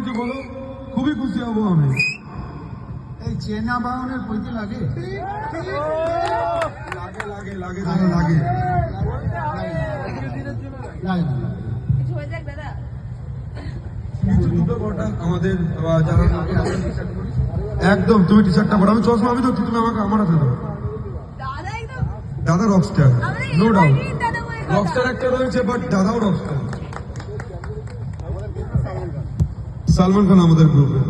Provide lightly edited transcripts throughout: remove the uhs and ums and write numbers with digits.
কিছু বলো, খুবই খুশি হবো আমি। এই চেনা বাহনের পৈতে লাগে লাগে লাগে লাগে দাদা লাগে লাগে না কিছু দুটো কটা আমাদের যারা একদম তুমি টি শার্টটা পরো, আমি চশমা আমি ধরছি, তুমি আমাকে আমার হাতে দাও। দাদা রকস্টার, নো ডাউট রকস্টার একটা রয়েছে, বাট দাদাও রকস্টার। সালমান খান আমাদের গ্রুপে,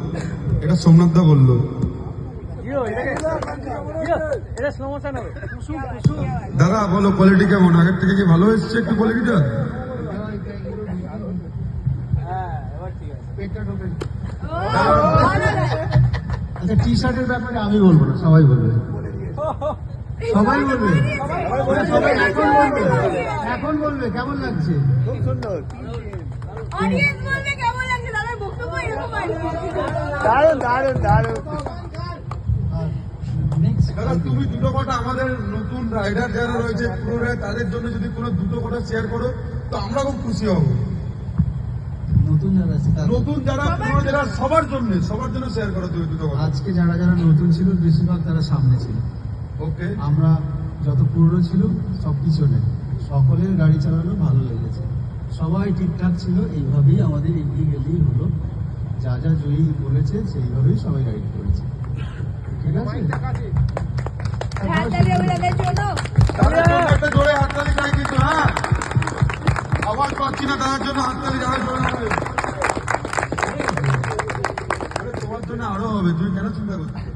এটা সোমনাথ দা বললো। দাদা বলো কোয়ালিটি কেমন, আগের থেকে কি ভালো এসছে একটু কোয়ালিটিটা? আচ্ছা, টি শার্টের ব্যাপারে আমি বলবো না, সবাই বলবে, সবাই বলবে, সবাই এখন বলবে কেমন লাগছে। খুব সুন্দর, দারুণ দারুণ দারুণ। দাদা তুমি দুটো কথা আমাদের নতুন রাইডার যারা রয়েছে পুরো তাদের জন্য যদি কোনো দুটো কথা শেয়ার করো তো আমরা খুব খুশি হব। নতুন যারা আছে নতুন যারা পুরো যারা সবার জন্য শেয়ার করো তুমি দুটো কথা। আজকে যারা যারা নতুন ছিল বেশিরভাগ তারা সামনে ছিল। ওকে, আমরা যত পুরনো ছিল সব পিছনে, সকলের গাড়ি চালানো ভালো লেগেছে, সবাই ঠিকঠাক ছিল, এইভাবেই আমাদের এগিয়ে গেলেই হলো। যা যা জয়ী বলেছে সেইভাবেই সবাই রাইড করেছে, ঠিক আছে। একটা জোরে হাততালি চাই কিন্তু, হ্যাঁ আওয়াজ পাচ্ছি না, তার জন্য হাততালি যারা জোরে হবে। তোমার জন্য আরো হবে, তুমি কেন চিন্তা করছো?